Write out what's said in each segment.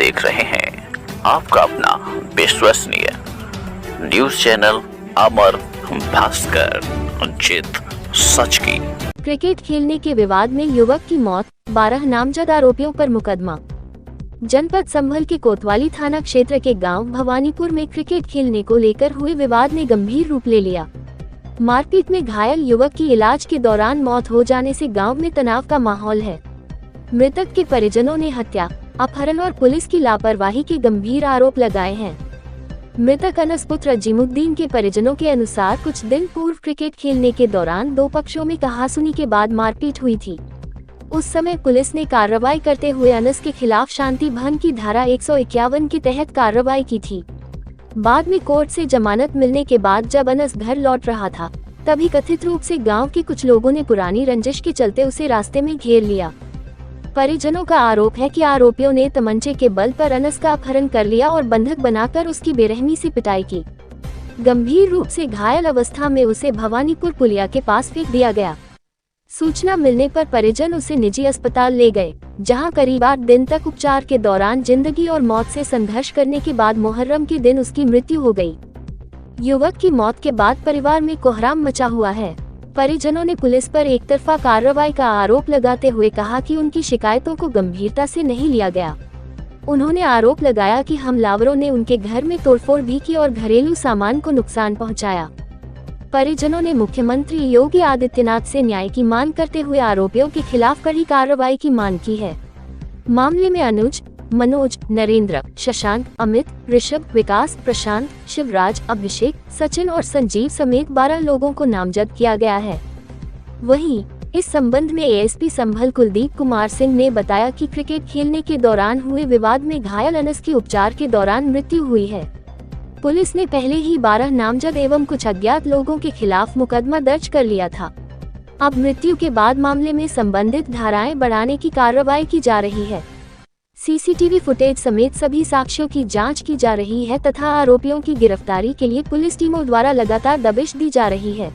देख रहे हैं आपका अपना विश्वसनीय न्यूज चैनल अमर भास्कर, जीत सच की। क्रिकेट खेलने के विवाद में युवक की मौत, 12 नामजद आरोपियों पर मुकदमा। जनपद संभल के कोतवाली थाना क्षेत्र के गांव भवानीपुर में क्रिकेट खेलने को लेकर हुए विवाद ने गंभीर रूप ले लिया। मारपीट में घायल युवक की इलाज के दौरान मौत हो जाने से गांव में तनाव का माहौल है। मृतक के परिजनों ने हत्या, अपहरण और पुलिस की लापरवाही के गंभीर आरोप लगाए हैं। मृतक अनस पुत्र जिमुद्दीन के परिजनों के अनुसार कुछ दिन पूर्व क्रिकेट खेलने के दौरान दो पक्षों में कहासुनी के बाद मारपीट हुई थी। उस समय पुलिस ने कार्रवाई करते हुए अनस के खिलाफ शांति भंग की धारा 151 के तहत कार्रवाई की थी। बाद में कोर्ट से जमानत मिलने के बाद जब अनस घर लौट रहा था, तभी कथित रूप से गांव के कुछ लोगों ने पुरानी रंजिश के चलते उसे रास्ते में घेर लिया। परिजनों का आरोप है कि आरोपियों ने तमंचे के बल पर अनस का अपहरण कर लिया और बंधक बनाकर उसकी बेरहमी से पिटाई की। गंभीर रूप से घायल अवस्था में उसे भवानीपुर पुलिया के पास फेंक दिया गया। सूचना मिलने पर परिजन उसे निजी अस्पताल ले गए, जहां करीब 8 दिन तक उपचार के दौरान जिंदगी और मौत से संघर्ष करने के बाद मुहर्रम के दिन उसकी मृत्यु हो गई। युवक की मौत के बाद परिवार में कोहराम मचा हुआ है। परिजनों ने पुलिस पर एकतरफा कार्रवाई का आरोप लगाते हुए कहा कि उनकी शिकायतों को गंभीरता से नहीं लिया गया। उन्होंने आरोप लगाया कि हमलावरों ने उनके घर में तोड़फोड़ भी की और घरेलू सामान को नुकसान पहुंचाया। परिजनों ने मुख्यमंत्री योगी आदित्यनाथ से न्याय की मांग करते हुए आरोपियों के खिलाफ कड़ी कार्रवाई की मांग की है। मामले में अनुज, मनोज, नरेंद्र, शशांक, अमित, ऋषभ, विकास, प्रशांत, शिवराज, अभिषेक, सचिन और संजीव समेत 12 लोगों को नामजद किया गया है। वहीं इस संबंध में एएसपी संभल कुलदीप कुमार सिंह ने बताया कि क्रिकेट खेलने के दौरान हुए विवाद में घायल अनस की उपचार के दौरान मृत्यु हुई है। पुलिस ने पहले ही 12 नामजद एवं कुछ अज्ञात लोगों के खिलाफ मुकदमा दर्ज कर लिया था। अब मृत्यु के बाद मामले में संबंधित धाराएं बढ़ाने की कार्रवाई की जा रही है। सीसीटीवी फुटेज समेत सभी साक्ष्यों की जांच की जा रही है तथा आरोपियों की गिरफ्तारी के लिए पुलिस टीमों द्वारा लगातार दबिश दी जा रही है।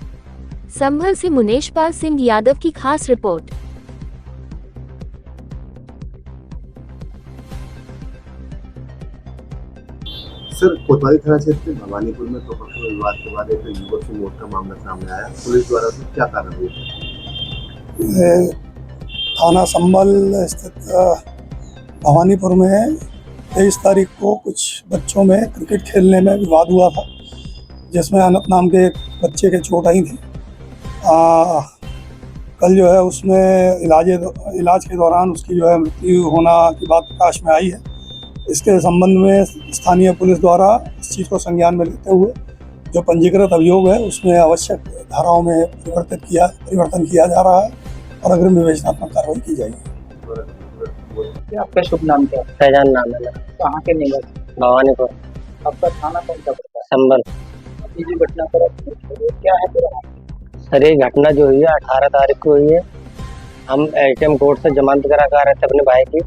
संभल से मुनेशपाल सिंह यादव की खास रिपोर्ट। सर, कोतवाली थाना क्षेत्र के भवानीपुर में दो पक्षों में विवाद के बाद एक युवक की मौत का मामला सामने आया। पुलिस द्वारा क्या कार्रवाई हुई? थाना संभल स्थित भवानीपुर में 23 तारीख को कुछ बच्चों में क्रिकेट खेलने में विवाद हुआ था, जिसमें अनंत नाम के एक बच्चे के चोट आई थी। कल जो है उसमें इलाज के दौरान उसकी जो है मृत्यु होना की बात प्रकाश में आई है। इसके संबंध में स्थानीय पुलिस द्वारा इस चीज़ को संज्ञान में लेते हुए जो पंजीकृत अभियोग है उसमें आवश्यक धाराओं में परिवर्तन किया जा रहा है और अग्रिम विवेचनात्मक कार्रवाई की जाएगी। आपका शुभ नाम क्या है? फैजान नाम है मेरा। कहाँ के निवासी? भवानीपुर। आपका थाना कौन सा पड़ता है? संभल। अभी जो घटना पर क्या है पूरा? सर, ये घटना जो हुई है 18 तारीख को हुई है। हम एटीएम कोर्ट से जमानत करा कर रहे थे अपने भाई की,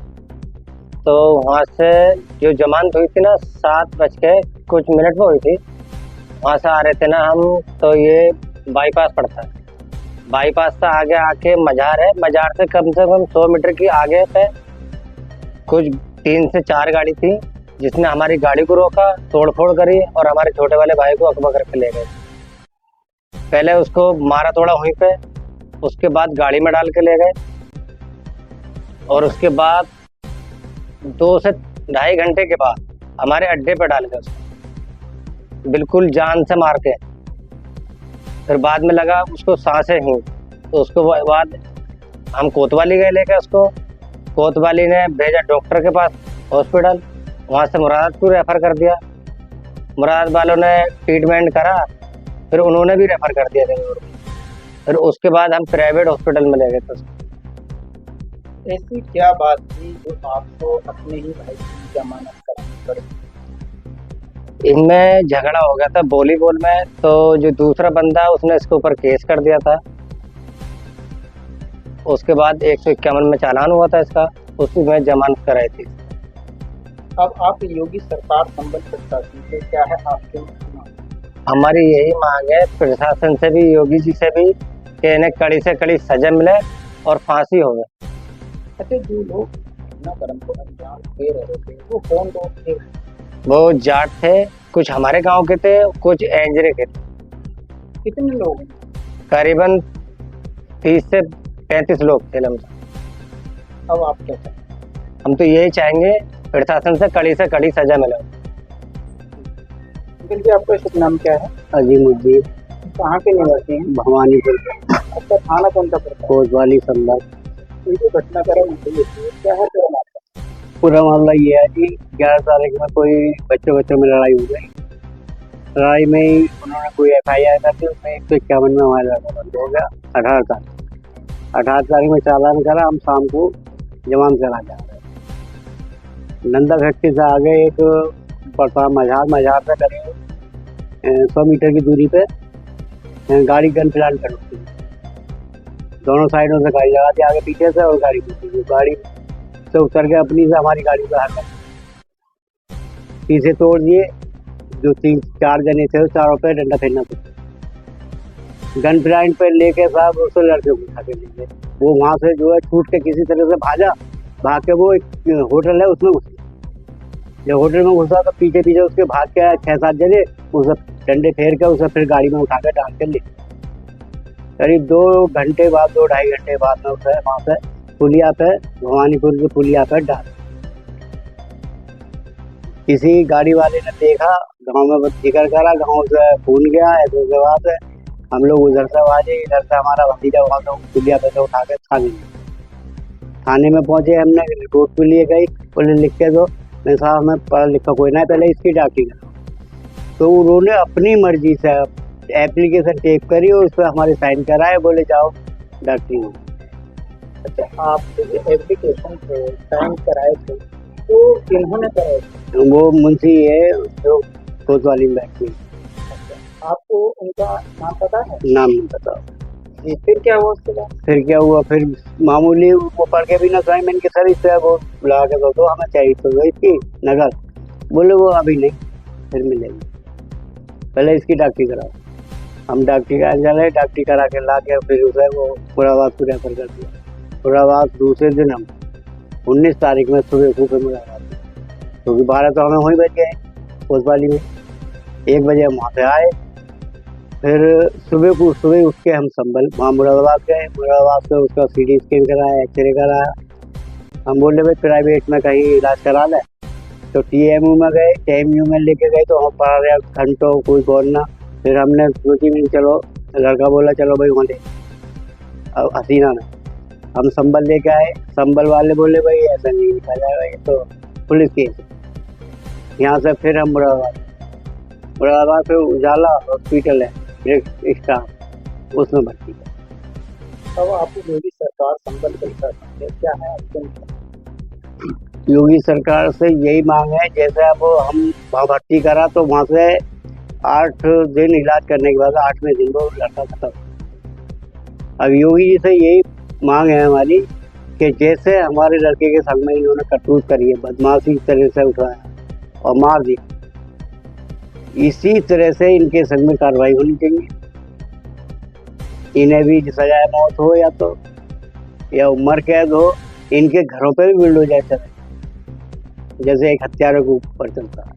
तो वहाँ से जो जमानत हुई थी ना 7 बज के कुछ मिनट में हुई थी। वहाँ से आ रहे थे ना हम, तो ये बाईपास पड़ता है। बाईपास से आगे आके मजार है, मजार से कम 100 मीटर की आगे पे कुछ 3 से 4 गाड़ी थी, जिसने हमारी गाड़ी को रोका, तोड़फोड़ करी और हमारे छोटे वाले भाई को अकबा करके ले गए। पहले उसको मारा तोड़ा वहीं पे, उसके बाद गाड़ी में डाल के ले गए और उसके बाद 2 से ढाई घंटे के बाद हमारे अड्डे पे डाल गए उसको, बिल्कुल जान से मार के। फिर बाद में लगा उसको सांसें ही, तो उसको बाद हम कोतवाली गए लेके उसको। कोतवाली ने भेजा डॉक्टर के पास हॉस्पिटल, वहाँ से मुरादाबाद रेफ़र कर दिया। मुरादाबाद वालों ने ट्रीटमेंट करा, फिर उन्होंने भी रेफ़र कर दिया बेंगलुरु। फिर उसके बाद हम प्राइवेट हॉस्पिटल में ले गए थे उसको। ऐसी क्या बात थी जो आपको अपने ही भाई की जमानत करानी पड़ी? इनमें झगड़ा हो गया था वॉलीबॉल में, तो जो दूसरा बंदा है उसने इसके ऊपर केस कर दिया था। उसके बाद 151 में चालान हुआ था इसका, उसमें जमानत कराई थी। अब आप योगी सरकार संबल प्रशासन से क्या है आपके? हमारी यही मांग है प्रशासन से भी, योगी जी से भी, कि इन्हें कड़ी से कड़ी सजा मिले और फांसी हो। अच्छा, जो लोग घटनाक्रम को अंजाम दे रहे थे वो कौन लोग थे? वो जाट थे, कुछ हमारे गांव के थे, कुछ एंजरे के थे। कितने लोग हैं? करीबन 30 से 35 लोग थे लमसम। अब आप क्या चाहते हम तो यही चाहेंगे प्रशासन से कड़ी सजा मिले। हैं? जी आपका शुभ नाम क्या है? अजीमुद्दीन, कहाँ के निवासी हैं? भवानीपुर, आपका थाना कौन सा पड़ता है? कोतवाली संभाग। ये जो घटनाक्रम हुई है क्या है पूरा मामला? पूरा मामला ये है कि 11 तारीख में कोई बच्चों में लड़ाई हो गई। लड़ाई में ही उन्होंने कोई FIR कर दी, उसमें 151 में हमारा लड़का बंद हो गया। 18 तारीख में चालान करा, हम शाम को जमानत करा जा रहे हैं। नंदा फैक्ट्री से आगे एक पड़ता मझार पे करीब 100 मीटर की दूरी पे गाड़ी गन प्लांट कर रखी है। दोनों साइडों से गाड़ी लगा दी, आगे पीछे से, और गाड़ी पीछे। गाड़ी से उतर के अपनी से हमारी गाड़ी बाहर कर पीछे तोड़ दिए। जो 3-4 जने थे, चारों पे डंडा फेरना था। गन प्लांट पे लेके साहब उसको लड़के को उठा के ले गए। वो वहाँ से जो है छूट के किसी तरह से भाग के वो एक होटल है उसमें घुस गया। जब होटल में घुसा तो पीछे उसके भाग के 6-7 जने उसे डंडे फेर के उसे फिर गाड़ी में उठा के डाल के ले। करीब 2 घंटे बाद, 2-2.5 घंटे बाद में उसे वहाँ पे पुलिया पे, भवानीपुर के पुलिया पे डाल। किसी गाड़ी वाले ने देखा, गांव में जिक्र करा, गांव से फोन गया, ऐसे बात है। हम लोग उधर से आवाजे, इधर से हमारा भतीजा वहाँ से पुलिया पे से उठा के थाने में पहुंचे। हमने रिपोर्ट के लिए गई, पुलिस लिख के दो। मैं साहब हमें पढ़ा लिखा कोई ना, पहले इसकी डॉक्टरी करो। तो उन्होंने अपनी मर्जी से एप्लीकेशन टेप करी और उस पर हमारे साइन कराए, बोले जाओ डॉक्टरी में। अच्छा, आपके जो एप्लीकेशन थे, साइन कराए थे, तो किन्होंने कराए थे? वो मुंशी है जो कोतवाली में बैठती है। अच्छा, आपको उनका नाम पता है? नाम नहीं पता। जी, फिर क्या हुआ उसके बाद? फिर क्या हुआ, फिर मामूली वो पढ़ के भी ना सुनाई। मैंने कि सर इससे वो बुला के दो हमें चाहिए तो इसकी नकल। बोले वो अभी नहीं, फिर मिलेगी, पहले इसकी डॉक्टरी कराओ। हम डॉक्टरी का चले, डॉक्टरी करा के ला के फिर उसे वो मुरादाबाद को रेफर कर दिया। मुरादाबाद दूसरे दिन हम 19 तारीख में सुबह मुलाकात हुई, क्योंकि 12 तो हमें वहीं बच गए कोतवाली में। 1 बजे हम वहाँ पे आए। फिर सुबह उठ के हम संभल वहाँ मुरादाबाद गए। मुरादाबाद से उसका CT स्कैन कराया, एक्सरे कराया। हम बोले भाई प्राइवेट में कहीं इलाज करा लें, तो TMU में गए। TMU में लेके गए तो हम पढ़ा रहे घंटों, कोई बोलना। फिर हमने सोची नहीं, चलो लड़का बोला चलो भाई वहाँ ले हसीना में। हम संभल लेके आए। संभल वाले बोले भाई ऐसा नहीं लिखा जाएगा, ये तो पुलिस केस है। यहाँ से फिर हम मुरादाबाद फिर उजाला हॉस्पिटल है, स्टाफ, उसमें भर्ती है। अब आपको योगी सरकार संबल क्या है आपके? योगी सरकार से यही मांग है, जैसे अब हम वहाँ भर्ती करा तो वहाँ से 8 दिन इलाज करने के बाद 8वें दिन वो लड़का खत्म। अब योगी जी से यही मांग है हमारी कि जैसे हमारे लड़के के संग में इन्होंने करतूत करी है, बदमाशी तरह से उठाया और मार दिया, इसी तरह से इनके संग में कार्रवाई होनी चाहिए। इन्हें भी सजाए मौत हो या उम्र कैद हो। इनके घरों पे भी बुलडोजर चले, जैसे एक हत्यारों के ऊपर चलता है।